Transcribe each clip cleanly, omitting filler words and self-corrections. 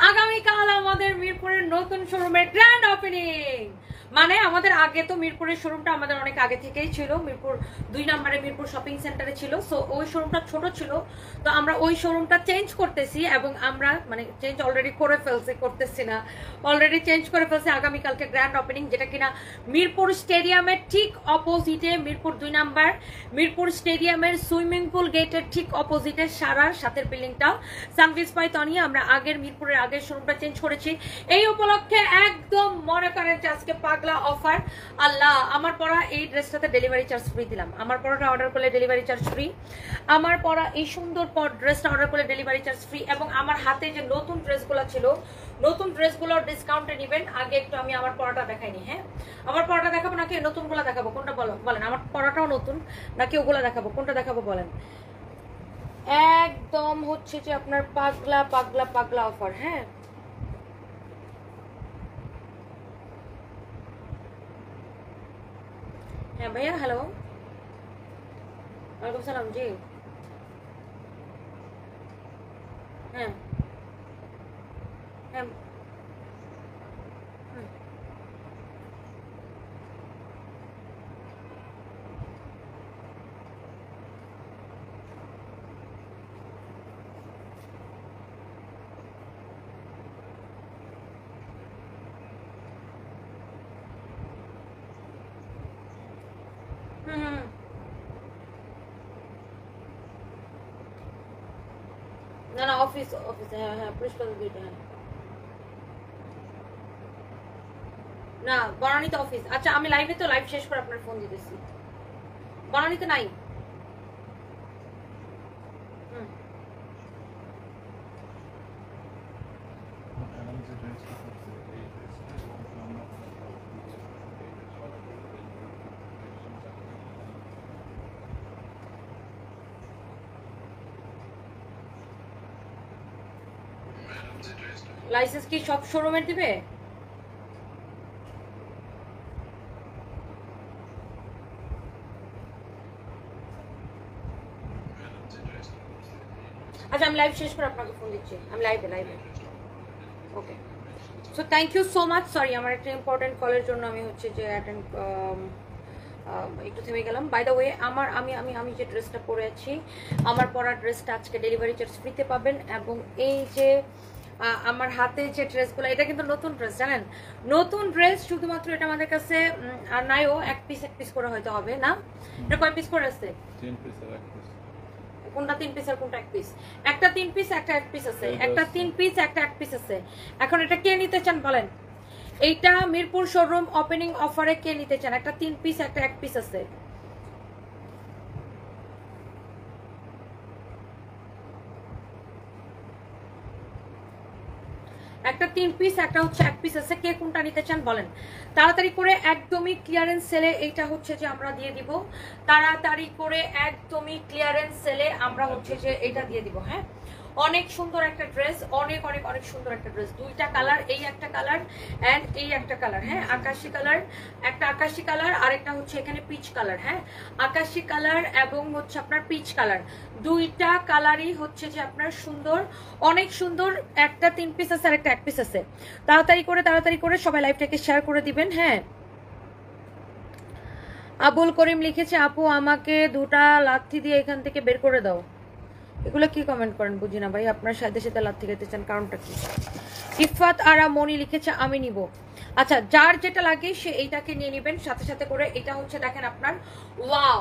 আগামীকাল আমাদের মিরপুরের নতুন শোরুমের গ্র্যান্ড ওপেনিং। মানে আমাদের আগে তো মিরপুরের শোরুমটা আমাদের অনেক আগে থেকেই ছিল, মিরপুর 2 নম্বরে মিরপুর শপিং সেন্টারে ছিল। সো ওই শোরুমটা ছোট ছিল, তো আমরা ওই শোরুমটা চেঞ্জ করতেছি এবং আমরা মানে চেঞ্জ অলরেডি করে ফেলছি, করতেছি না, অলরেডি চেঞ্জ করে ফেলছি। আগামীকালকে গ্র্যান্ড ওপেনিং, যেটা কিনা মিরপুর স্টেডিয়ামের ঠিক অপোজিটে, মিরপুর 2 নাম্বার মিরপুর স্টেডিয়ামের সুইমিং পুল গেটের ঠিক অপোজিটে সারার সাথের বিল্ডিংটা সানভিস বাই তনিয়া। আমরা আগের মিরপুরের আগের শোরুমটা চেঞ্জ করেছি। এই উপলক্ষে একদম মনে করেন যে আজকে পাগলা অফার। আল্লাহ, আমার পরা এই ড্রেসটাতে ডেলিভারি চার্জ ফ্রি দিলাম। আমার পরাটা অর্ডার করলে ডেলিভারি চার্জ ফ্রি। আমার পরা এই সুন্দর ড্রেসটা অর্ডার করলে ডেলিভারি চার্জ ফ্রি। এবং আমার হাতে যে নতুন ড্রেসগুলো ছিল, নতুন ড্রেসগুলোর ডিসকাউন্টে নেবেন। আগে একটু আমি আমার পরাটা দেখাইনি। হ্যাঁ, আমার পরাটা দেখাবো নাকি নতুনগুলো দেখাবো? কোনটা বলেন? আমার পরাটাও নতুন নাকি ওগুলো দেখাবো? কোনটা দেখাবো বলেন? একদম হচ্ছে যে আপনার পাগলা পাগলা পাগলা অফার। হ্যাঁ, হ্যাঁ ভাইয়া, হ্যালো, ওয়ালাইকুম সালাম। জি, হ্যাঁ হ্যাঁ, হুম হুম, না না, অফিসে, হ্যাঁ হ্যাঁ, পুষ্পাঞ্জলি দুইটা, হ্যাঁ। না, বনানীতে অফিস। আচ্ছা, আমি লাইভে, তো লাইভ শেষ করে আপনার ফোন দিতেছি। বনানীতে নাই। হুম, লাইসেন্স কি সব শোরুমের দিবে? আচ্ছা, আমি লাইভ শেষ করে আপনাকে ফোন দিচ্ছি। আমি লাইভে। Okay, so thank you so much. Sorry, আমার একটা ইম্পর্টেন্ট কলের জন্য আমি হচ্ছে যে অ্যাটেন্ড একটু থেমে গেলাম। বাই দ্য ওয়ে, আমি যে ড্রেসটা পরে আছি, আমার পরা ড্রেসটা আজকে ডেলিভারি চার্জ ফ্রিতে পাবেন। এবং এই যে আমার হাতে যে ড্রেসগুলো, এটা কিন্তু নতুন ড্রেস, জানেন, নতুন ড্রেস। শুধুমাত্র এটা আমাদের কাছে আর নাইও, এক পিস করে হয়তো হবে না। এটা কয় পিস করে আছে? 3 পিস আর 1 পিস। কোনটা 3 পিস আর কোনটা 1 পিস? একটা 3 পিস, একটা 1 পিস আছে। একটা 3 পিস, একটা 1 পিস আছে। এখন এটা কে নিতে চান বলেন? এইটা মিরপুর শোরুম ওপেনিং অফারে কে নিতে চান? একটা 3 পিস, একটা 1 পিস আছে। একটা 3 পিস, একটা হচ্ছে 1 পিস আছে। কে কোনটা নিতে চান বলেন? তাড়াতাড়ি করে, একদমই ক্লিয়ারেন্স সেলে এইটা হচ্ছে যে আমরা দিয়ে দিব। তাড়াতাড়ি করে একদমই ক্লিয়ারেন্স সেলে আমরা হচ্ছে যে এটা দিয়ে দিব। হ্যাঁ, অনেক সুন্দর একটা ড্রেস, অনেক অনেক অনেক সুন্দর একটা ড্রেস। দুইটা কালার, এই একটা কালার এন্ড এই একটা কালার। হ্যাঁ, আকাশি কালার, একটা আকাশি কালার, আরেকটা হচ্ছে এখানে পিচ কালার। হ্যাঁ, আকাশি কালার এবং হচ্ছে আপনার পিচ কালার, দুইটা কালারই হচ্ছে যে আপনার সুন্দর, অনেক সুন্দর। একটা 3 পিস আছে আর একটা 1 পিস আছে। তাড়াতাড়ি করে সবাই লাইভটাকে শেয়ার করে দিবেন। হ্যাঁ, আবুল করিম লিখেছে, আপু আমাকে 2টা লাথি দিয়ে এখান থেকে বের করে দাও। এগুলো কি কমেন্ট করেন বুঝি না ভাই, আপনার সাথে সাথে লাথি খেতে চান, কারণটা কি? ইফাত আরা মনি লিখেছে, আমি নিব। আচ্ছা, যার যেটা লাগে সে এইটাকে নিয়ে নেবেন সাথে সাথে করে। এটা হচ্ছে দেখেন আপনার, ওয়াও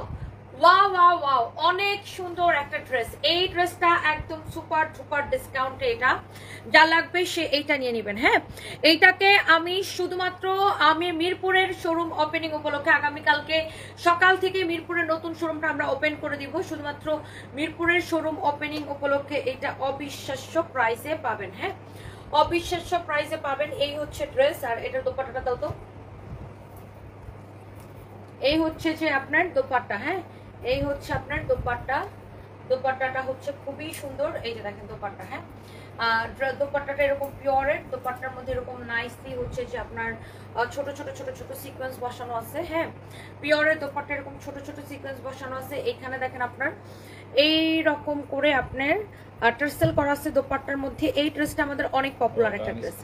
ওয়াও ওয়াও ওয়াও, অনেক সুন্দর একটা ড্রেস। এই ড্রেসটা একদম সুপার সুপার ডিসকাউন্টে, এটা যা লাগবে সে এইটা নিয়ে নেবেন। হ্যাঁ, এইটাকে আমি শুধুমাত্র আমি মিরপুরের শোরুম ওপেনিং উপলক্ষে আগামীকালকে সকাল থেকে মিরপুরের নতুন শোরুমটা আমরা ওপেন করে দিব। শুধুমাত্র মিরপুরের শোরুম ওপেনিং উপলক্ষে এটা অবিশ্বাস্য প্রাইসে পাবেন। হ্যাঁ, অবিশ্বাস্য প্রাইসে পাবেন। এই হচ্ছে ড্রেস, আর এটার দোপাট্টাটা দাও তো। এই হচ্ছে যে আপনার দোপাট্টা। হ্যাঁ, এই হচ্ছে আপনার দোপাট্টা। দোপাট্টাটা হচ্ছে খুবই সুন্দর। এই যে দেখেন দোপাট্টা। হ্যাঁ, দোপাট্টাটা এরকম পিওরের, দোপাট্টার মধ্যে এরকম নাইসলি হচ্ছে যে আপনার ছোট ছোট ছোট ছোট সিকোয়েন্স বসানো আছে। হ্যাঁ, পিওরের দোপাট্টা এরকম ছোট ছোট সিকোয়েন্স বসানো আছে। এখানে দেখেন আপনার এই রকম করে আপনার টার্সেল করা আছে দোপাট্টার মধ্যে। এই ড্রেসটা আমাদের অনেক পপুলার একটা ড্রেস,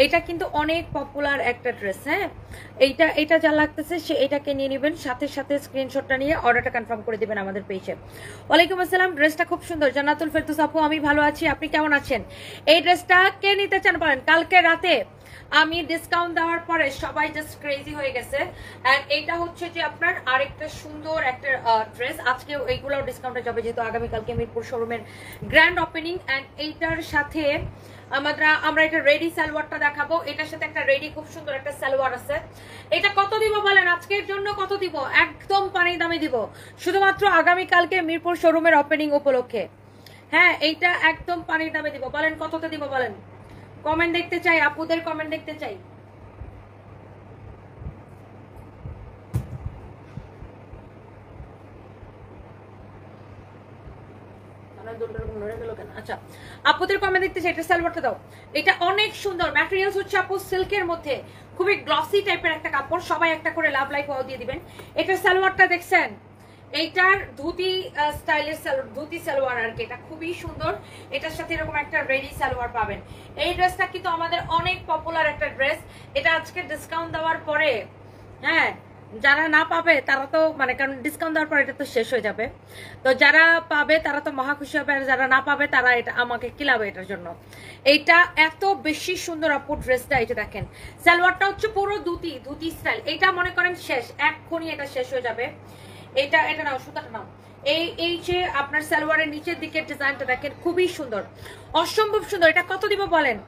এটা কিন্তু অনেক পপুলার একটা ড্রেস। হ্যাঁ, এটা যা লাগতেছে সে এটাকে নিয়ে নেবেন, সাথে সাথে স্ক্রিনশটটা নিয়ে অর্ডারটা কনফার্ম করে দিবেন আমাদের পেজে। ওয়ালাইকুম আসসালাম, ড্রেসটা খুব সুন্দর। জান্নাতুল ফেরদৌস আপু আমি ভালো আছি, আপনি কেমন আছেন? এই ড্রেসটা কে নিতে চান বলেন? কালকে রাতে আমি ডিসকাউন্ট দেওয়ার পরে সবাই জাস্ট ক্রেজি হয়ে গেছে। এন্ড এইটা হচ্ছে যে আপনার আরেকটা সুন্দর একটা ড্রেস, আজকে এইগুলোও ডিসকাউন্টে যাবে যেহেতু আগামীকালকে মিরপুর শোরুমের গ্র্যান্ড ওপেনিং। এন্ড এইটার সাথে আমরা এটা রেডি সালোয়ারটা দেখাবো, এটার সাথে একটা রেডি খুব সুন্দর একটা সালোয়ার আছে। এটা কত দিব বলেন? আজকের জন্য কত দিব? একদম পানির দামে দিব, শুধুমাত্র আগামীকালকে মিরপুর শোরুমের ওপেনিং উপলক্ষে। হ্যাঁ, এইটা একদম পানির দামে দিব। বলেন কততে দিব বলেন? কমেন্ট দেখতে চাই, আপুদের কমেন্ট দেখতে চাই। আচ্ছা, আপুদের কমেন্ট দেখতে চাই। এটা সালোয়ারটা দাও, এটা অনেক সুন্দর। ম্যাটেরিয়ালস হচ্ছে আপু সিল্কের মধ্যে, খুবই গ্লসি টাইপের একটা কাপড়। সবাই একটা করে লাভ লাইক ওয়াও দিয়ে দিবেন। এটা সালোয়ারটা দেখছেন, এইটার ধুতি স্টাইলের ধুতি সালোয়ার আর কি, এটা খুবই সুন্দর। এটার সাথে এরকম একটা রেডি সালোয়ার পাবেন। এই ড্রেসটা কিন্তু আমাদের অনেক পপুলার একটা ড্রেস। এটা আজকে ডিসকাউন্ট দেওয়ার পরে, হ্যাঁ, যারা না পাবে তারা তো মানে, কারণ ডিসকাউন্ট দেওয়ার পর এটা তো শেষ হয়ে যাবে, তো যারা পাবে তারা তো মহা খুশি হবে, আর যারা না পাবে তারা এটা আমাকে কিলাবে এটার জন্য। এইটা এত বেশি সুন্দর আপু ড্রেসটা। এটা দেখেন, সালোয়ারটা হচ্ছে পুরো ধুতি স্টাইল। এটা মনে করেন শেষ, এক্ষুনি এটা শেষ হয়ে যাবে। এটা নাও, সুতাটা নাও। এই যে আপনার সালোয়ারের নিচের দিকের ডিজাইনটা দেখেন, খুবই সুন্দর, অসম্ভব সুন্দর। এটা কত দিব বলেন?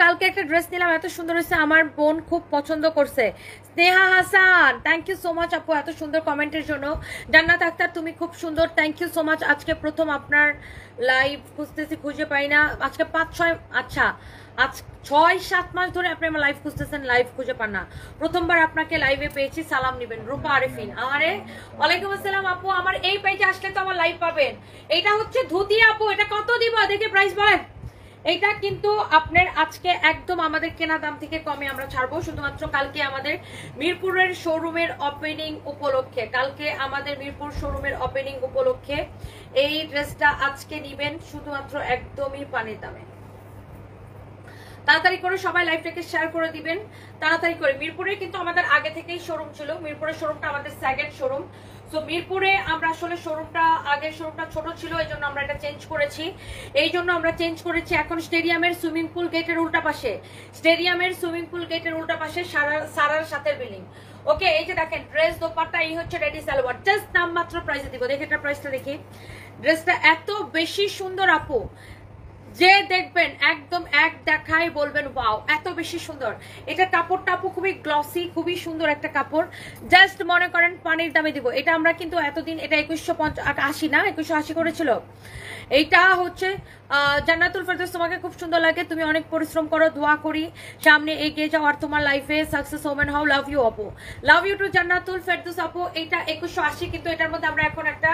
কালকে একটা ড্রেস নিলাম, এত সুন্দর হয়েছে, আমার বোন খুব পছন্দ করছে। Sneha Hasan, thank you so much আপু এত সুন্দর কমেন্টের জন্য। জান্নাত আক্তার তুমি খুব সুন্দর, থ্যাংক ইউ সো মাচ। আজকে প্রথম আপনার লাইভ খুঁজতেছি, খুঁজে পাই না। আজকে 5-6, আচ্ছা আজ 6-7 মাস ধরে আপনি আমার লাইভ খুঁজতেছেন, লাইভ খুঁজে পান না। প্রথমবার আপনাকে লাইভে পেয়েছি, সালাম নিবেন। রূপা আরেফিন, আরে ওয়ালাইকুম আসসালাম আপু, আমার এই পেজে আসলে তো আমার লাইভ পাবেন। এটা হচ্ছে ধুতি আপু, এটা কত দিব দেখে প্রাইস বলেন? এটা কিন্তু আপনার আজকে একদম আমাদের কেনা দাম থেকে কমে আমরা ছাড়বো, শুধুমাত্র কালকে আমাদের মিরপুরের শোরুমের ওপেনিং উপলক্ষে। কালকে আমাদের মিরপুর শোরুমের ওপেনিং উপলক্ষে এই ড্রেসটা আজকে নিবেন শুধুমাত্র একদমই পানির দামে। তাড়াতাড়ি করে সবাই লাইভটাকে শেয়ার করে দিবেন, তাড়াতাড়ি করে। মিরপুরে কিন্তু আমাদের আগে থেকেই শোরুম ছিল, মিরপুরের শোরুমটা আমাদের সেকেন্ড শোরুম। সো মিরপুরে আমরা আসলে শোরুমটা, আগের শোরুমটা ছোট ছিল, এই জন্য আমরা এটা চেঞ্জ করেছি। এখন স্টেডিয়ামের সুইমিং পুল গেটের উল্টা পাশে, স্টেডিয়ামের সুইমিং পুল গেটের উল্টা পাশে সারার সাথে বিল্ডিং। ওকে, এই যে দেখেন ড্রেস দোপাট্টা, এই হচ্ছে রেডি সালোয়ার। জাস্ট নামমাত্র প্রাইসে দিব। দেখে এটা প্রাইসটা দেখি। ড্রেসটা এত বেশি সুন্দর আপু, যে দেখবেন একদম এক দেখায় বলবেন ওয়াও, এত বেশি সুন্দর। এটা কাপড়টা আপু খুবই গ্লসি, খুবই সুন্দর একটা কাপড়। জাস্ট মনে করেন পানির দামে দিব। এটা আমরা কিন্তু এতদিন এটা 2180 না, 2180 করেছিল। এইটা হচ্ছে জান্নাতুল ফেরদৌস, তোমাকে খুব সুন্দর লাগে, তুমি অনেক পরিশ্রম করো, দোয়া করি সামনে এগিয়ে যাও আর তোমার লাইফে সাকসেস ওমেন হও। লাভ ইউ আপু, লাভ ইউ টু জান্নাতুল ফেরদৌস আপু। এটা 2180, কিন্তু এটার মধ্যে আমরা এখন একটা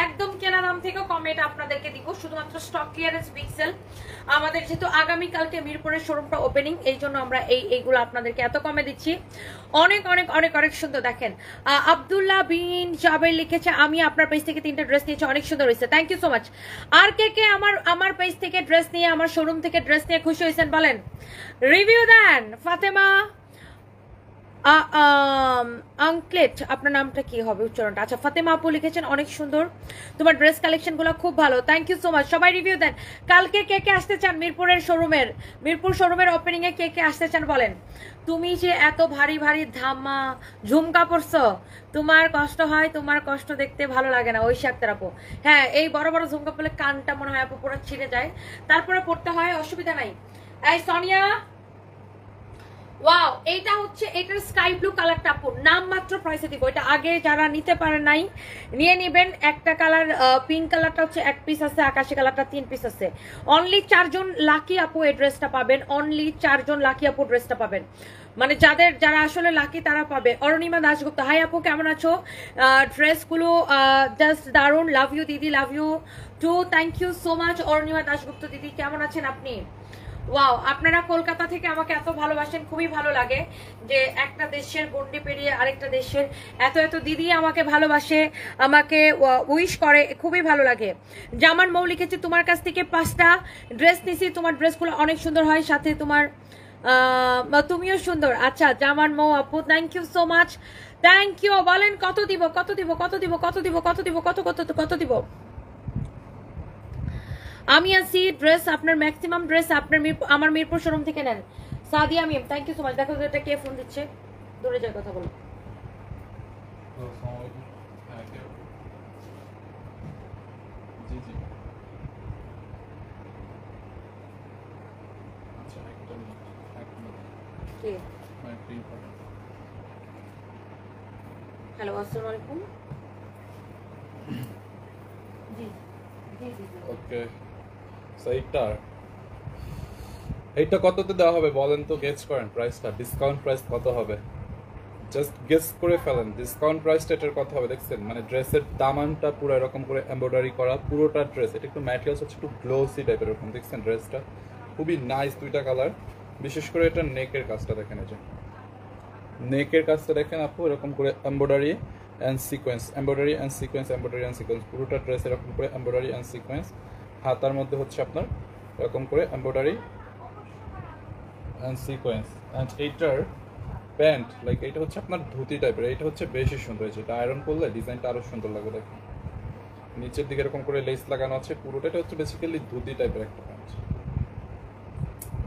একদম কেনা দাম থেকেও কমে এটা আপনাদেরকে দিব, শুধুমাত্র স্টক ক্লিয়ারেন্স বিগ সেল। আমাদের যেহেতু আগামীকালকে মিরপুরের শোরুমটা ওপেনিং, এই জন্য আমরা এইগুলো আপনাদেরকে এত কমে দিচ্ছি। অনেক অনেক অনেক অনেক সুন্দর। দেখেন আব্দুল্লাহ বিন জাবের লিখেছে, আমি আপনার পেজ থেকে 3টা ড্রেস নিয়েছি, অনেক সুন্দর হয়েছে, থ্যাংক ইউ সো মাচ। আর কে আমার পেজ থেকে ড্রেস নিয়ে, আমার শোরুম থেকে ড্রেস নিয়ে খুশি হয়েছেন বলেন? রিভিউ দেন। ফাতেমা আংক্লেট, আপনার নামটা কি হবে উচ্চারণটা? আচ্ছা, ফাতেমা আপু লিখেছেন, অনেক সুন্দর, তোমার ড্রেস কালেকশন গুলো খুব ভালো, থ্যাংক ইউ সো মাচ। সবাই রিভিউ দেন। কালকে কে আসতে চান মিরপুর শোরুমের ওপেনিং এ কে আসতে চান বলেন? তুমি যে এত ভারী ভারী ধামা ঝুমকা পরছো, তোমার কষ্ট হয়, তোমার কষ্ট দেখতে ভালো লাগে না ওই শাক্তার আপু। হ্যাঁ, এই বড় বড় ঝুমকা পরলে কানটা মনে হয় আপু পুরো ছিঁড়ে যায়, তারপরে পড়তে হয়, অসুবিধা নাই। এই সোনিয়া, ওয়াও, এইটা হচ্ছে, এটার স্কাই ব্লু কালারটা আপু নাম মাত্র প্রাইসে দিব। এটা আগে যারা নিতে পারে নাই নিয়ে নেবেন। একটা কালার পিঙ্ক কালারটা হচ্ছে 1 পিস আছে, আকাশি কালারটা 3 পিস আছে। অনলি 4 জন লাকি আপু এই ড্রেসটা পাবেন, অনলি 4 জন লাকি আপু ড্রেসটা পাবেন, মানে যারা আসলে লাকি তারা পাবে। অরুণিমা দাশগুপ্ত, হাই আপু কেমন আছো? ড্রেসগুলো জাস্ট দারুন, লাভ ইউ দিদি, love you too thank you so much Arunima Dasgupta দিদি, কেমন আছেন আপনি? ওয়াও, আপনারা কলকাতা থেকে আমাকে এত ভালোবাসেন, খুবই ভালো লাগে যে একটা দেশের গন্ডি পেরিয়ে আরেকটা দেশের এত এত দিদি আমাকে ভালোবাসে, আমাকে উইশ করে, খুবই ভালো লাগে। জামান মৌ লিখেছে তোমার কাছ থেকে 5টা ড্রেস নিছি, তোমার ড্রেসগুলো অনেক সুন্দর হয়, সাথে তোমার তুমিও সুন্দর। আচ্ছা জামান মৌ আপু, thank you so much, thank you. বলেন কত দিব, কত দিব, কত দিব, কত দিব, কত দিব, কত কত কত দিব? আমি আছি ড্রেস, আপনার ম্যাক্সিমাম ড্রেস আপনার আমার মিরপুর শোরুম থেকে নেন। সাদিয়া মিম, থ্যাংক ইউ সো মাচ। দেখো এটা কে ফোন দিচ্ছে, দূরে যায় কথা বলো। হ্যালো, আসসালামু আলাইকুম। জি জি জি। ওকে, সো এইটা কততে দেওয়া হবে বলেন তো, গেস করেন প্রাইসটা, ডিসকাউন্ট প্রাইস কত হবে? জাস্ট গেস করে ফেলেন ডিসকাউন্ট প্রাইসটা এটার কত হবে। দেখছেন মানে ড্রেসের দামানটা পুরো এরকম করে এমব্রয়ডারি করা, পুরোটা ড্রেস। এটা একটু ম্যাটেরিয়ালস হচ্ছে একটু গ্লোসি টাইপের এরকম, দেখছেন ড্রেসটা খুবই নাইস, 2টা কালার। বিশেষ করে এটা নেকের কাজটা দেখেন, এই যে নেকের কাজটা দেখেন আপু, এরকম করে embroidery and sequence, embroidery and sequence, embroidery and sequence, পুরোটা ড্রেস এরকম করে এমব্রয়ডারি অ্যান্ড সিকোয়েন্স। হাতার মধ্যে হচ্ছে আপনার এরকম করে এমব্রয়ডারি অ্যান্ড সিকোয়েন্স। অ্যান্ড এইটার প্যান্ট লাইক এটা হচ্ছে আপনার ধুতি টাইপের, এটা হচ্ছে বেশি সুন্দর হয়েছে, এটা আয়রন করলে ডিজাইনটা আরও সুন্দর লাগবে। দেখেন নিচের দিকে এরকম করে লেস লাগানো আছে, পুরোটা এটা হচ্ছে বেসিক্যালি ধুতি টাইপের একটা প্যান্ট,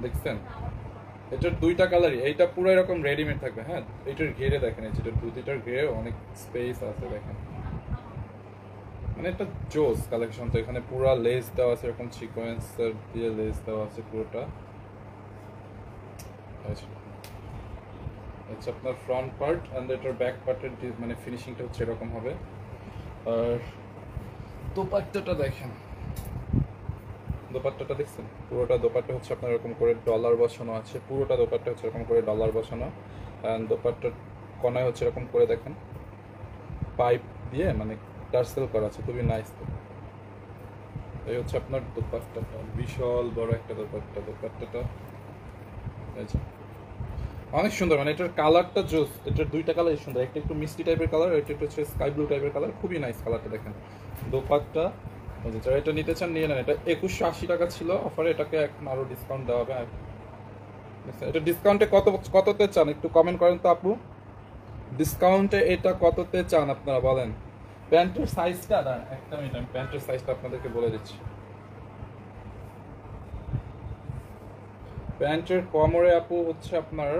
দেখছেন। এটার 2টা কালারই, এইটা পুরো এরকম রেডিমেড থাকবে। হ্যাঁ, এটার ঘেরে দেখেন, এই যেটা ধুতিটার ঘেরে অনেক স্পেস আছে দেখেন, মানে একটা জোস কালেকশন। তো এখানে পুরো লেস দেওয়া আছে, এরকম সিকোয়েন্সার দিয়ে লেস দেওয়া আছে পুরোটা। আচ্ছা, আপনার ফ্রন্ট পার্ট অ্যান্ড এটার ব্যাক পার্টের মানে ফিনিশিংটা হচ্ছে এরকম হবে। আর দোপাট্টাটা দেখেন, দোপাট্টাটা দেখছেন, পুরোটা দোপাট্টা হচ্ছে আপনার এরকম করে ডলার বসানো আছে, পুরোটা দোপাট্টা হচ্ছে এরকম করে ডলার বসানো। অ্যান্ড দোপাট্টার কোনায় হচ্ছে এরকম করে দেখেন পাইপ দিয়ে মানে টার্সেল করা আছে, খুবই নাইস। এই হচ্ছে আপনার দোপাট্টাটা, বিশাল বড় একটা দোপাট্টা। দোপাট্টাটা অনেক সুন্দর, মানে এটার কালারটা জোস। এটার 2টা কালারই সুন্দর, একটা একটু মিষ্টি টাইপের কালার, এটা হচ্ছে স্কাই ব্লু টাইপের কালার, খুবই নাইস কালারটা দেখেন। দোপাট্টা যারা এটা নিতে চান নিয়ে নেন। এটা 2180 টাকা ছিল অফারে, এটাকে এখন আরো ডিসকাউন্ট দেওয়া হবে। এটা ডিসকাউন্টে কততে চান একটু কমেন্ট করেন তো আপু, ডিসকাউন্টে এটা কততে চান আপনারা বলেন। প্যান্টের সাইজটা একটা মিনিট, আমি প্যান্টের সাইজটা আপনাদেরকে বলে দিচ্ছি। প্যান্টের কমরে আপু হচ্ছে আপনার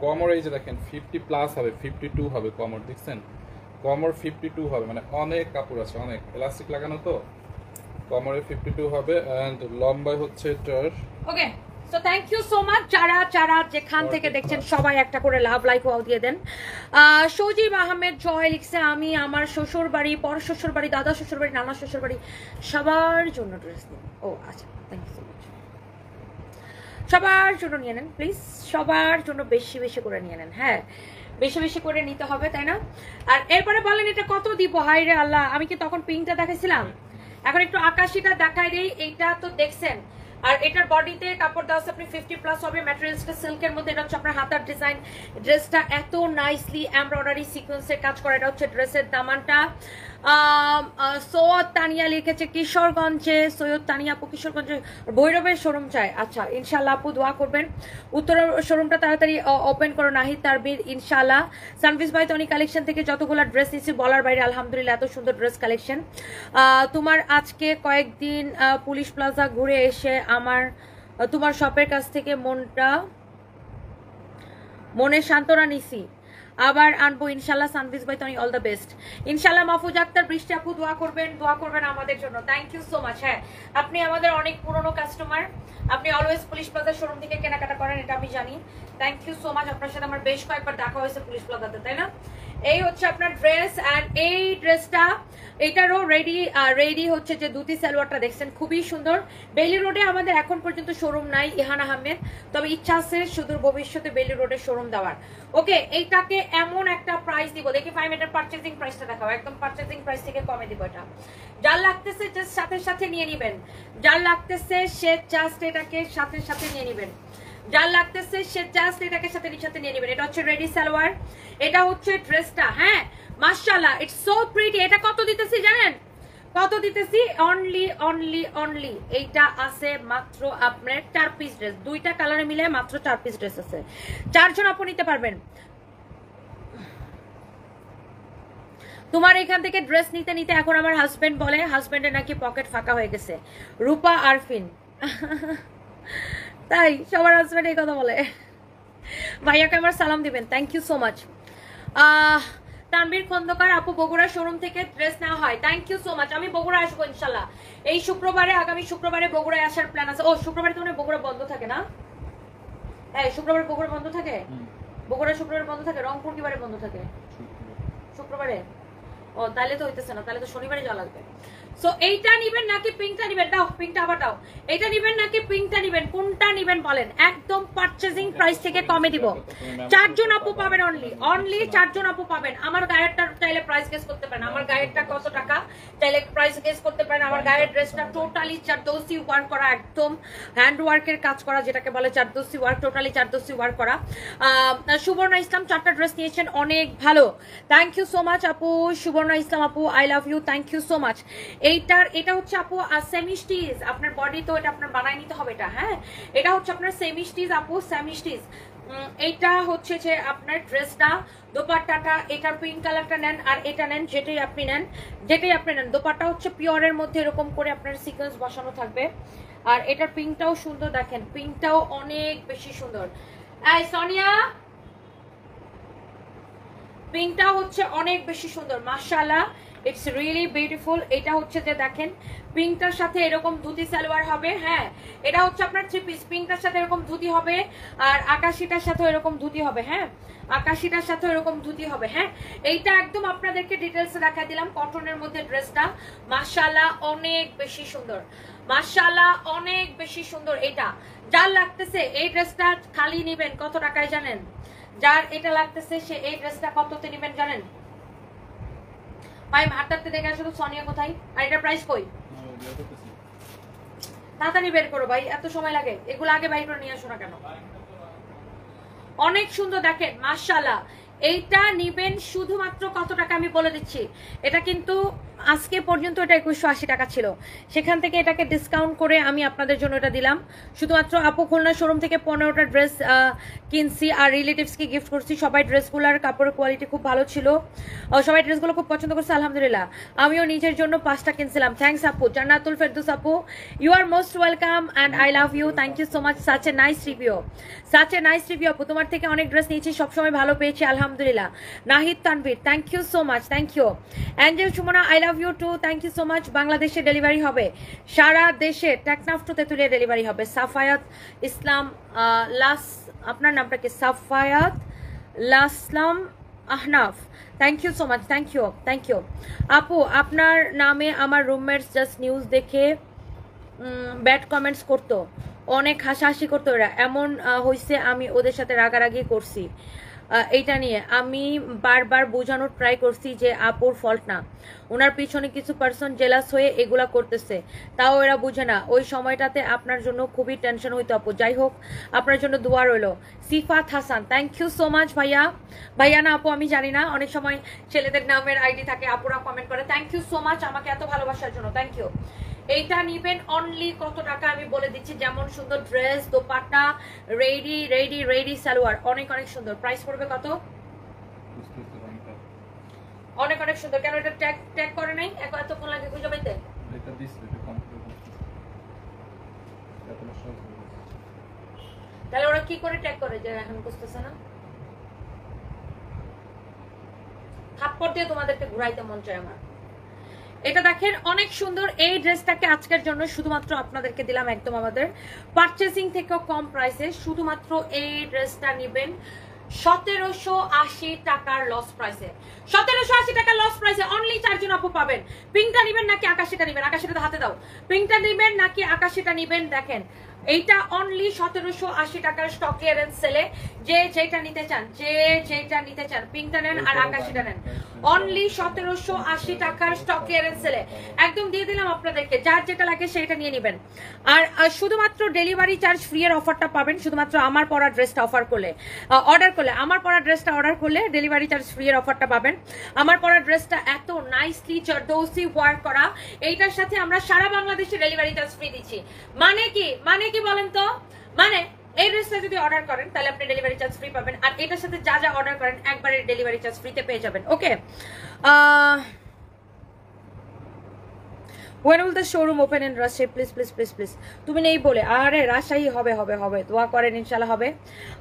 কমর, এই যে দেখেন 50+ হবে, 52 হবে কমর, দেখছেন কমর 52 হবে, মানে অনেক কাপড় আছে, অনেক এলাস্টিক লাগানো, তো কমরে 52 হবে। অ্যান্ড লম্বায় হচ্ছে এটার। Okay, so thank you so much. যারা যেখান থেকে দেখছেন সবাই একটা করে লাভ লাইক ওয়াও দিয়ে দেন। সজীব আহমেদ জয় লিখছে আমি আমার শ্বশুর বাড়ি, পর শ্বশুর বাড়ি, দাদা শ্বশুর বাড়ি, নানা শ্বশুর বাড়ি সবার জন্য ড্রেস নিন। ও আচ্ছা, থ্যাংক ইউ সো মাচ। সবার জন্য নিয়ে নেন প্লিজ, সবার জন্য বেশি বেশি করে নিয়ে নেন। হ্যাঁ, বেশি বেশি করে নিতে হবে, তাই না? আর এরপরে বলেন এটা কত দিব? হাই রে আল্লাহ, আমি কি তখন পিঙ্কটা দেখাইছিলাম? এখন একটু আকাশিটা দেখাই দিই। এইটা তো দেখছেন, আর এটার বডিতে কাপড় দেওয়া আছে আপনি 50+ হবে, ম্যাটেরিয়ালসটা সিল্কের মধ্যে। এটা হচ্ছে আপনার হাতার ডিজাইন, ড্রেসটা এত নাইসলি এমব্রয়ডারি সিকোয়েন্সের কাজ করা। এটা হচ্ছে ড্রেসের দামানটা। সৈয়দ তানিয়া লিখেছে কিশোরগঞ্জে, সৈয়দ তানিয়া আপু কিশোরগঞ্জে ভৈরবের শোরুম চাই। আচ্ছা, ইনশাল্লাহ আপু দোয়া করবেন উত্তরের শোরুমটা তাড়াতাড়ি ওপেন করো। নাহিদ তারবির ইনশাল্লাহ। সানভিস ভাই তনি কালেকশন থেকে যতগুলো ড্রেস নিয়েছি বলার বাইরে, আলহামদুলিল্লাহ এত সুন্দর ড্রেস কালেকশন। তোমার আজকে কয়েকদিন পুলিশ প্লাজা ঘুরে এসে তোমার শপের কাছ থেকে মনে সান্ত্বনা নিছি, আবার আনবো ইনশাল্লাহ। সানভিস ভাই তনি অল দ্য বেস্ট ইনশাল্লাহ। মাহফুজ আক্তার বৃষ্টি আপু দোয়া করবেন আমাদের জন্য। Thank you so much. হ্যাঁ, আপনি আমাদের অনেক পুরনো কাস্টমার, আপনি অলওয়েজ পুলিশ প্লাজা শোরুম থেকে কেনাকাটা করেন, এটা আমি জানি। Thank you so much. আপনার সাথে আমার বেশ কয়েকবার দেখা হয়েছে পুলিশ প্লাজাতে, তাই না? এই হচ্ছে আপনার ড্রেস। অ্যান্ড এই ড্রেসটা এটারও রেডি হচ্ছে যে দুটি সালোয়ারটা দেখছেন খুবই সুন্দর। বেলি রোডে আমাদের এখন পর্যন্ত শোরুম নাই ইহান আহমেদ, তবে ইচ্ছা আছে সুদূর ভবিষ্যতে বেলি রোডে শোরুম দেওয়ার। ওকে, এইটাকে এমন একটা প্রাইস দিব, দেখি 5 এটার পারচেজিং প্রাইসটা দেখাও, একদম পারচেজিং প্রাইস থেকে কমে দিব। এটা যার লাগতেছে জাস্ট সাথে সাথে নিয়ে নিবেন, যার লাগতেছে সে জাস্ট এটাকে সাথে সাথে নিয়ে নিবেন, যার লাগতেছে সে জাস্ট এটাকে সাথে সাথে নিয়ে নেবেন। এটা হচ্ছে রেডি সালোয়ার, এটা হচ্ছে ড্রেসটা। হ্যাঁ মাশাআল্লাহ, ইটস সো প্রিটি। এটা কত দিতেছি জানেন? কত দিতেছি? অনলি অনলি অনলি এইটা আছে মাত্র আপনার 4 পিস ড্রেস, দুইটা কালারে মিলে মাত্র 4 পিস ড্রেস আছে, 4 জন আপনি নিতে পারবেন। তোমার এখান থেকে ড্রেস নিতে নিতে এখন আমার হাজবেন্ড বলে হাজবেন্ডের নাকি পকেট ফাঁকা হয়ে গেছে। রূপা আরফিন তাই সবার হাজবেন্ড এই কথা বলে। ভাইয়াকে আমার সালাম দিবেন, thank you so much. Tanvir Khandakar আপু, বগুড়া শোরুম থেকে ড্রেস নেওয়া হয়, থ্যাংক ইউ সো মাচ। আমি বগুড়া আসবো ইনশাল্লাহ এই শুক্রবারে, আগামী শুক্রবারে বগুড়ায় আসার প্ল্যান আছে। ও শুক্রবারে তো বগুড়া বন্ধ থাকে না? হ্যাঁ শুক্রবার বগুড়া বন্ধ থাকে, বগুড়া শুক্রবার বন্ধ থাকে। রংপুর কি বারে বন্ধ থাকে? শুক্রবারে। ও তাহলে তো হইতেছে না, তাহলে তো শনিবারে যাওয়া লাগবে। সো এইটা নিবেন নাকি পিঙ্কটা নিবেন? দাও পিঙ্কটা আবার দাও। এইটা নিবেন নাকি পিঙ্কটা নিবেন? কোনটা নিবেন বলেন? একদম পারচেজিং প্রাইস থেকে কমে দিব। 4 জন আপু পাবেন, অনলি অনলি 4 জন আপু পাবেন। আমার গায়েরটা চাইলে প্রাইস গেস করতে পারেন, আমার গায়েরটা কত টাকা চাইলে প্রাইস গেস করতে পারেন। আমার গায়ের ড্রেসটা টোটালি চারদোসি ওয়ার্ক করা, একদম হ্যান্ড ওয়ার্কের কাজ করা, যেটাকে বলে চারদোসি ওয়ার্ক, টোটালি চারদোসি ওয়ার্ক করা। সুবর্ণা ইসলাম 4টা ড্রেস নিয়েছেন, অনেক ভালো, থ্যাংক ইউ সো মাচ আপু। সুবর্ণা ইসলাম আপু, I love you, thank you so much. এটা হচ্ছে আপু সেমি স্টিচ, আপনার বডি তো এটা আপনার বানাই নিতে হবে এটা। হ্যাঁ এটা হচ্ছে আপনার সেমি স্টিচ আপু, সেমি স্টিচ। এইটা হচ্ছে যে আপনার ড্রেসটা, দোপাট্টাটা এটার পিঙ্ক কালারটা নেন আর এটা নেন, যেটাই আপনি নেন যেটাই আপনি নেন। দোপাট্টা হচ্ছে পিওরের মধ্যে এরকম করে আপনার সিকোয়েন্স বসানো থাকবে। আর এটার পিঙ্কটাও সুন্দর, দেখেন পিঙ্কটাও অনেক বেশি সুন্দর। এই সোনিয়া, পিঙ্কটা হচ্ছে অনেক বেশি সুন্দর মাশাআল্লাহ, ইটস রিয়েলি বিউটিফুল। এটা হচ্ছে যে দেখেন পিঙ্কটার সাথে এরকম ধুতি সালোয়ার হবে। হ্যাঁ এটা হচ্ছে আপনার 3 পিস, পিঙ্কটার সাথে এরকম ধুতি হবে আর আকাশিটার সাথে এরকম ধুতি হবে। হ্যাঁ আকাশিটার সাথে এরকম ধুতি হবে। হ্যাঁ এইটা একদম আপনাদেরকে ডিটেলসে দেখা দিলাম। কটনের মধ্যে ড্রেসটা মাশাআল্লাহ অনেক বেশি সুন্দর, মাশাআল্লাহ অনেক বেশি সুন্দর। এটা যার লাগতেছে এই ড্রেসটা খালি নেবেন কত টাকায় জানেন? যার এটা লাগতেছে সে এই ড্রেসটা কততে নেবেন জানেন? ভাই হাতটাতে দেখে আসো তো সোনিয়া কোথায়, আর এটা প্রাইস কই? তাড়াতাড়ি বের করো ভাই, এত সময় লাগে? এগুলো আগে বাইর করে নিয়ে আসো না কেন? অনেক সুন্দর দেখেন মাশাআল্লাহ। এইটা নিবেন শুধুমাত্র কত টাকা আমি বলে দিচ্ছি। এটা কিন্তু আজকে পর্যন্ত এটা 2180 টাকা ছিল, সেখান থেকে এটাকে ডিসকাউন্ট করে আমি আপনাদের জন্য এটা দিলাম। শুধুমাত্র আপু খুলনা শোরুম থেকে 15টা ড্রেস কিনছি আর রিলেটিভসকে গিফট করছি। সবাই ড্রেসগুলোর কাপড়ের কোয়ালিটি খুব ভালো ছিল, সবাই ড্রেসগুলো খুব পছন্দ করছে আলহামদুলিল্লাহ। আমিও নিজের জন্য 5টা কিনছিলাম। থ্যাংকস আপু। জান্নাতুল ফেরদৌস আপু, you are most welcome and I love you, thank you so much. Such a nice review, such a nice review আপু। তোমার থেকে অনেক ড্রেস নিয়েছি, সবসময় ভালো পেয়েছি আলহামদুলিল্লাহ। Nahid Tanvir, thank you so much, thank you. Angel Sumona, I love you too, thank you so much. বাংলাদেশে ডেলিভারি হবে, সারা দেশে টেকনাফ টু তেতুলিয়া ডেলিভারি হবে। সাফায়াত ইসলাম লাস, আপনার নামটা কি? Safayat Laslam Ahnaf, thank you so much, thank you, thank you আপু। আপনার নামে আমার রুমমেটস জাস্ট নিউজ দেখে ব্যাড কমেন্টস করতো, অনেক হাসাহাসি করতো। ওরা এমন হয়েছে আমি ওদের সাথে রাগারাগি করছি এইটা নিয়ে। আমি বারবার বোঝানোর ট্রাই করছি যে আপুর ফল্ট না, ওনার পিছনে কিছু পার্সন জেলাস হয়ে এগুলা করতেছে, তাও এরা বুঝে না। ওই সময়টাতে আপনার জন্য খুবই টেনশন হইতো আপু। যাই হোক আপনার জন্য দোয়া রইলো। Sifat Hasan, thank you so much ভাইয়া। ভাইয়া না আপু আমি জানি না, অনেক সময় ছেলেদের নামের আইডি থাকে, আপুরা কমেন্ট করে। থ্যাংক ইউ সো মাচ আমাকে এত ভালোবাসার জন্য, থ্যাংক ইউ। এইটা নিবেন অনলি কত টাকা আমি বলে দিচ্ছি। যেমন সুন্দর dress, dupatta, ready ready ready salwar, অনেক অনেক সুন্দর। প্রাইস পড়বে কত? অনেক অনেক সুন্দর। কেন এটা ট্যাগ ট্যাগ করে নাই? এতক্ষণ লাগে খুঁজে পাইতে? তাহলে ওরা কি করে ট্যাগ করে যে এখন বুঝতেছে না? থাপ্পড় দিয়ে তোমাদেরকে ঘুরাইতে মন চায় আমার। এটা দেখেন অনেক সুন্দর। এই ড্রেসটাকে আজকের জন্য শুধুমাত্র আপনাদেরকে দিলাম একদম আমাদের পারচেসিং থেকেও কম প্রাইসে। শুধুমাত্র এই ড্রেসটা নেবেন 1780 টাকার লস প্রাইসে, 1780 টাকার লস প্রাইসে অনলি 4 জন আপু পাবেন। পিঙ্কটা নেবেন নাকি আকাশিটা নেবেন? আকাশিটা হাতে দাও। পিঙ্কটা নেবেন নাকি আকাশিটা নেবেন? দেখেন এইটা অনলি 1780 টাকার স্টক ক্লিয়ারেন্স সেলে। যে যেটা নিতে চান, যে যেটা নিতে চান, পিঙ্কটা নেন আর আকাশিটা নেন। অনলি 1780 টাকার স্টক ক্লিয়ারেন্স সেলে একদম দিয়ে দিলাম আপনাদেরকে। যার যেটা লাগে সেটা নিয়ে নেবেন। আর শুধুমাত্র ডেলিভারি চার্জ ফ্রি এর অফারটা পাবেন শুধুমাত্র আমার পরা ড্রেসটা অফার করলে, অর্ডার করলে। আমার পরা ড্রেসটা অর্ডার করলে ডেলিভারি চার্জ ফ্রি এর অফারটা পাবেন। আমার পরা ড্রেসটা এত নাইসলি জর্দৌসি ওয়ার্ক করা, এইটার সাথে আমরা সারা বাংলাদেশে ডেলিভারি চার্জ ফ্রি দিচ্ছি। মানে কি বলেন তো? মানে এই ড্রেসটা যদি অর্ডার করেন তাহলে আপনি ডেলিভারি চার্জ ফ্রি পাবেন, আর এটার সাথে যা যা অর্ডার করেন একবারে ডেলিভারি চার্জ ফ্রিতে পেয়ে যাবেন। ওকে, when will the showroom open in Rajshahi? Please please please please তুমি নেই বলে। আরে রাজশাহী হবে হবে হবে, দোয়া করেন ইনশাআল্লাহ হবে।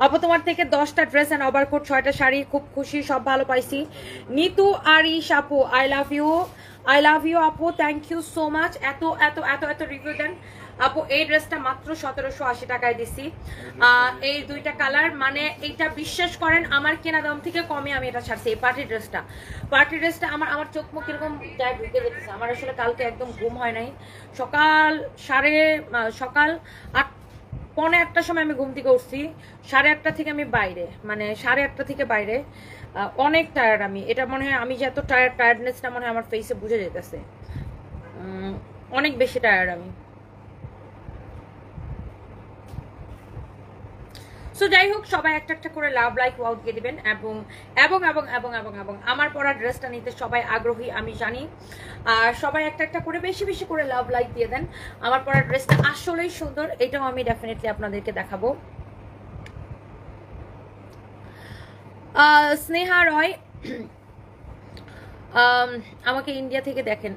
আপু তোমার থেকে 10টা ড্রেস এন্ড ওভারকোট 6টা শাড়ি, খুব খুশি, সব ভালো পাইছি। নিতু আরিশ আপু, আই লাভ ইউ আপু, থ্যাংক ইউ সো মাচ। এত এত এত এত রিভিউ দেন আপু। এই ড্রেসটা মাত্র 1780 টাকায় দিছি। এই দুইটা কালার, মানে এইটা বিশ্বাস করেন আমার কেনা দাম থেকে কমে আমি এটা ছাড়ছি। এই পার্টি ড্রেসটা আমার চোখ মুখ এরকম ঢুকে যেতেছে। আমার আসলে কালকে একদম ঘুম হয় নাই। সকাল 8:45 সময় আমি ঘুম থেকে উঠছি। 8:30 থেকে আমি বাইরে, মানে 8:30 থেকে বাইরে। অনেক টায়ার্ড আমি। এটা মনে হয় আমি যে এত টায়ার্ডনেসটা মনে হয় আমার ফেসে বুঝে যেতেছে। অনেক বেশি টায়ার্ড আমি। সো যাই হোক, সবাই একটা একটা করে লাভ লাইক ওয়াও দিয়ে দিবেন। এবং এবং এবং এবং এবং এবং আমার পরা ড্রেসটা নিতে সবাই আগ্রহী আমি জানি। আর সবাই একটা একটা করে বেশি বেশি করে লাভ লাইক দিয়ে দেন। আমার পরা ড্রেসটা আসলেই সুন্দর, এটাও আমি ডেফিনেটলি আপনাদেরকে দেখাবো। স্নেহা রয় আমাকে ইন্ডিয়া থেকে দেখেন।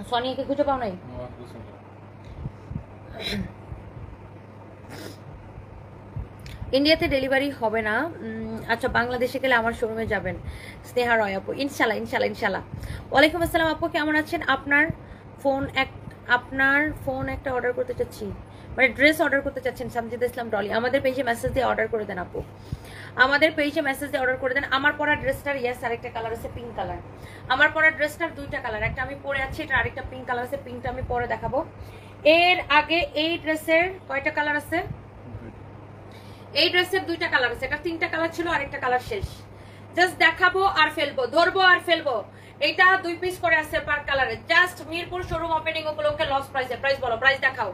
সনিকে খুঁজে পাও নাই? ইন্ডিয়াতে ডেলিভারি হবে না। আচ্ছা, বাংলাদেশে গেলে আমার শোরুমে যাবেন। স্নেহা রয় আপু, ইনশাল্লাহ ইনশাল্লাহ ইনশাল্লাহ। ওয়ালাইকুম আসসালাম আপু, কেমন আছেন? আপনার ফোন একটা অর্ডার করতে চাচ্ছি, মানে ড্রেস অর্ডার করতে চাচ্ছেন। সামজিদ ইসলাম ডলি, আমাদের পেজে মেসেজ দিয়ে অর্ডার করে দেন আপু, আমাদের পেজে মেসেজ দিয়ে অর্ডার করে দেন। আমার পরা ড্রেসটার ইয়েস আরেকটা কালার আছে পিঙ্ক কালার। আমার পরা ড্রেসটার দুইটা কালার, একটা আমি পরে আছি, এটা আরেকটা পিঙ্ক কালার আছে। পিঙ্কটা আমি পরে দেখাবো। এর আগে এই ড্রেসের কয়টা কালার আছে? এই ড্রেসের দুইটা কালার আছে, এটা 3টা কালার ছিল, আরেকটা কালার শেষ। জাস্ট দেখাবো আর ফেলবো, ধরবো আর ফেলবো। এটা 2 পিস করে আছে পার কালারে। জাস্ট মিরপুর শোরুম ওপেনিং উপলক্ষে লস প্রাইসে। প্রাইস বলো, প্রাইস দেখাও।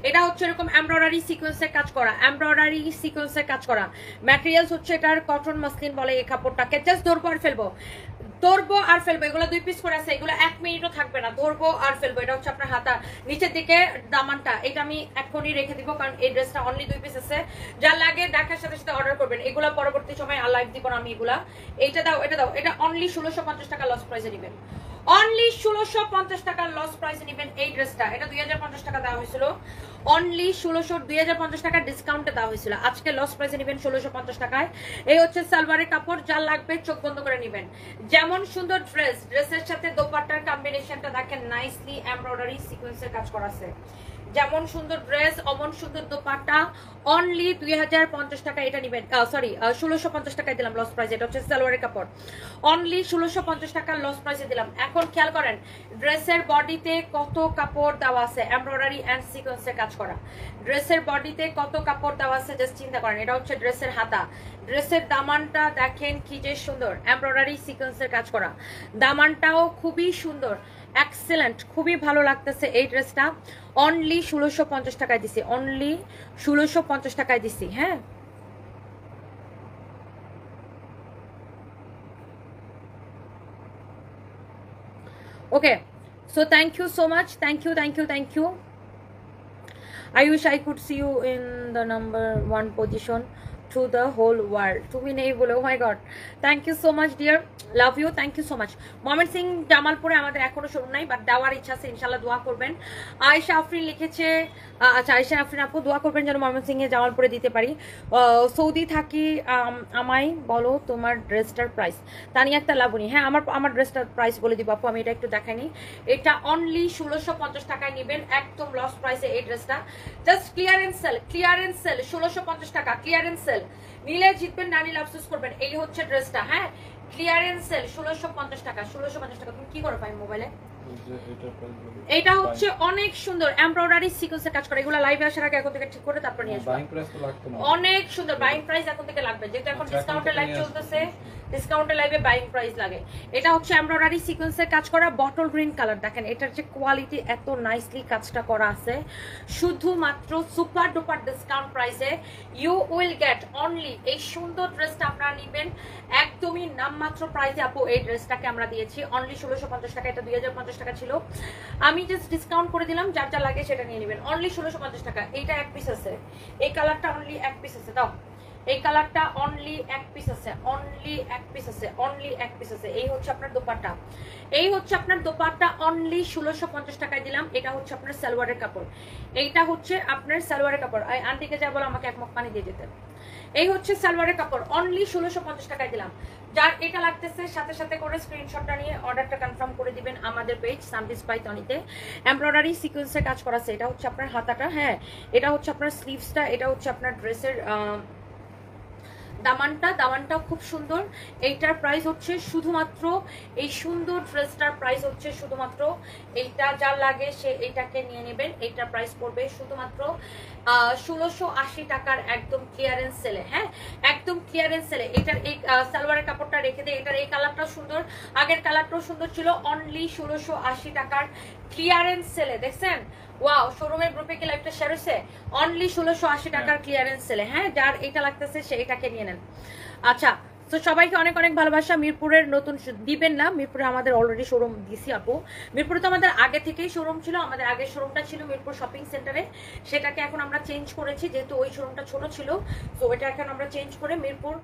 এটা হচ্ছে এরকম এমব্রয়ডারি সিকোয়েন্সের কাজ করা, এমব্রয়ডারি সিকোয়েন্সের কাজ করা। ম্যাটেরিয়ালস হচ্ছে এটার কটন মাসলিন বলে এই কাপড়টাকে। জাস্ট ধরবো আর ফেলবো, ধরবো আর ফেলবো। এগুলো 2 পিস করে আছে, এগুলো 1 মিনিটও থাকবে না। ধরবো আর ফেলবো। এটা হচ্ছে আপনার হাতা নিচের দিকে দামানটা, এটা আমি এখনই রেখে দিব কারণ এই ড্রেসটা অনলি 2 পিস আছে। যা লাগে দেখার সাথে সাথে অর্ডার করবেন। এগুলা পরবর্তী সময় আর লাইভ দিব না আমি এগুলা। এইটা দাও, এটা দাও। এটা অনলি 1650 টাকা লস প্রাইসে নেবেন। অনলি 1650 টাকার লস প্রাইসে নেবেন এই ড্রেসটা। এটা 2050 টাকা দেওয়া হয়েছিল, অনলি 2050 টাকা ডিসকাউন্টে দেওয়া হয়েছিল। আজকে লস প্রাইসে নেবেন 1650 টাকায়। এই হচ্ছে সালোয়ারের কাপড়, যা লাগবে চোখ বন্ধ করে নেবেন। যেমন সুন্দর ড্রেস, ড্রেসের সাথে দোপাট্টার কম্বিনেশনটা দেখেন, নাইসলি এমব্রয়ডারি সিকোয়েন্সের কাজ করা আছে। যেমন সুন্দর ড্রেস অমন সুন্দর দোপাট্টা। অনলি 2050 টাকা এটা নেবেন। সরি, 1650 টাকায় দিলাম লস প্রাইস। এটা হচ্ছে সালোয়ারের কাপড়, অনলি 1650 টাকার লস প্রাইসে দিলাম। এখন খেয়াল করেন ড্রেসের বডিতে কত কাপড় দেওয়া আছে, এমব্রয়ডারি এন্ড সিকোয়েন্সের কাজ করা। ড্রেসের বডিতে কত কাপড় দেওয়া আছে জাস্ট চিন্তা করেন। এটা হচ্ছে ড্রেসের হাতা। ড্রেসের দামানটা দেখেন কি যে সুন্দর, এমব্রয়ডারি সিকোয়েন্সের কাজ করা। দামানটাও খুবই সুন্দর, এক্সেলেন্ট, খুবই ভালো লাগতেছে এই ড্রেসটা। অনলি 1650 টাকায় দিছি, অনলি 1650 টাকায় দিছি। হ্যাঁ, okay. So thank you so much, thank you thank you thank you. I wish I could see you in the number 1 position to the whole world. তুমি নেই বলে, oh my god, thank you so much dear, love you, thank you so much. Mohammad Singh জামালপুরে আমাদের এখনো showroom নাই, but দেওয়ার ইচ্ছা আছে, ইনশাআল্লাহ দোয়া করবেন। আয়েশা আফরিন লিখেছে, আচ্ছা আয়েশা আফরিন আপু দোয়া করবেন যেন মোহাম্মদ সিং এ জামালপুরে দিতে পারি। সৌদি থাকি, আমায় বলো তোমার ড্রেসটার প্রাইস। তানিয়া একটা লাবণী, হ্যাঁ আমার ড্রেসটার প্রাইস বলে দিব আপু, আমি এটা একটু দেখাইনি। এটা অনলি 1650 টাকায় নেবেন, একদম লস প্রাইসে এই ড্রেসটা। Just clearance sale, clearance sale, 1650 টাকা ক্লিয়ারেন্স সেল। নিলে জিতবেন, না নিলে আফসোস করবেন। এই হচ্ছে ড্রেসটা, হ্যাঁ ক্লিয়ারেন্স সেল 1650 টাকা। 1650 টাকা তুমি কি করো পাই মোবাইলে? এটা হচ্ছে অনেক সুন্দর এমব্রয়ডারি সিকোয়েন্সে কাজ করে। এগুলো লাইভে আসার আগে এখন থেকে ঠিক করে তারপর নিয়ে আসবো। অনেক সুন্দর বাইং প্রাইস এখন থেকে লাগবে, যেহেতু এখন ডিসকাউন্টের লাইভ চলতেছে, ডিসকাউন্টের লাইভে বাইং প্রাইস লাগে। এটা হচ্ছে এমব্রয়ডারি সিকোয়েন্সের কাজ করা বটল গ্রিন কালার। দেখেন এটার যে কোয়ালিটি, এত নাইসলি কাজটা করা আছে। শুধুমাত্র সুপার ডুপার ডিসকাউন্ট প্রাইসে ইউ উইল গেট অনলি এই সুন্দর ড্রেসটা আপনারা নেবেন একদমই নামমাত্র প্রাইসে। আপু এই ড্রেসটাকে আমরা দিয়েছি অনলি 1650 টাকা। এটা 2050 টাকা ছিল, আমি জাস্ট ডিসকাউন্ট করে দিলাম। যার যা লাগে সেটা নিয়ে নেবেন অনলি 1650 টাকা। এইটা এক পিস আছে, এই কালারটা অনলি এক পিস আছে। দাও এই কালারটা অনলি এক পিস আছে, অনলি এক পিস আছে, অনলি এক পিস আছে। এই হচ্ছে আপনার দোপাট্টা, এই হচ্ছে আপনার দোপাট্টা অনলি 1650 টাকায় দিলাম। এটা হচ্ছে আপনার সালোয়ারের কাপড়, এইটা হচ্ছে আপনার সালোয়ারের কাপড়। আন্টিকে যা বলো আমাকে এক মগ পানি দিয়ে যেতে। এই হচ্ছে সালোয়ারের কাপড় অনলি 1650 টাকায় দিলাম। যার এটা লাগতেছে সাথে সাথে করে স্ক্রিনশটটা নিয়ে অর্ডারটা কনফার্ম করে দিবেন আমাদের পেজ সানভিস বাই তনিতে। এমব্রয়ডারি সিকোয়েন্সের কাজ করা আছে। এটা হচ্ছে আপনার হাতাটা, হ্যাঁ এটা হচ্ছে আপনার স্লিভসটা, এটা হচ্ছে আপনার ড্রেসের দামানটা খুব সুন্দর। এইটার প্রাইস হচ্ছে শুধুমাত্র, এই সুন্দর ড্রেসটার প্রাইস হচ্ছে শুধুমাত্র, এইটা যার লাগে সে এইটাকে নিয়ে নেবেন। এইটার প্রাইস পড়বে শুধুমাত্র 1680 টাকার একদম ক্লিয়ারেন্স সেলে, হ্যাঁ একদম ক্লিয়ারেন্স সেলে। এটার এই সালোয়ারের কাপড়টা রেখে দেয়। এটার এই কালারটাও সুন্দর, আগের কালারটাও সুন্দর ছিল। অনলি 1680 টাকার ক্লিয়ারেন্স সেলে, দেখছেন? ওয়াও, শোরুমের গ্রুপে কি লাইভটা শেয়ার হয়েছে? অনলি 1680 টাকার ক্লিয়ারেন্স সেলে, হ্যাঁ যার এটা লাগতেছে সে এটাকে নিয়ে নেন। আচ্ছা, তো সবাইকে অনেক অনেক ভালোবাসা। মিরপুরের নতুন দিবেন না, মিরপুরে আমাদের অলরেডি শোরুম দিছি আপু। মিরপুরে তো আমাদের আগে থেকেই শোরুম ছিল, আমাদের আগের শোরুমটা ছিল মিরপুর শপিং সেন্টারে, সেটাকে এখন আমরা চেঞ্জ করেছি যেহেতু ওই শোরুমটা ছোট ছিল। তো এটা এখন আমরা চেঞ্জ করে মিরপুর